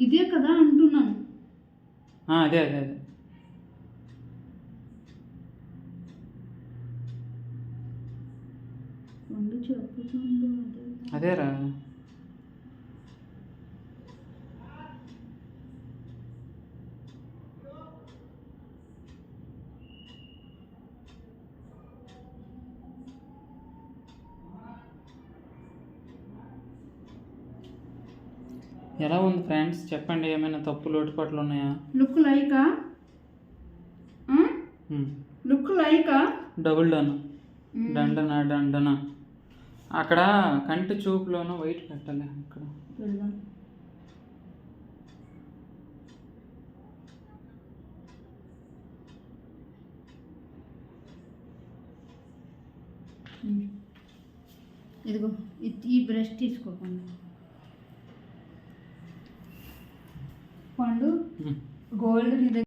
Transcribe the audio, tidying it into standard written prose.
ఇదే కదా అంటున్నాను. అదే అదే అదే పండు చెప్పుతుండు అదేరా. ఎలా ఉంది ఫ్రెండ్స్ చెప్పండి, ఏమైనా తప్పు లోటుపాట్లు ఉన్నాయా? Look like a look like a double done, దండన దండన. అక్కడ కంటి చూపులోనూ వైట్ పెట్టాలి. అక్కడ పెడదాం. ఇదిగో ఈ బ్రష్ తీసుకోకుండా పండు గోల్డ్ నీ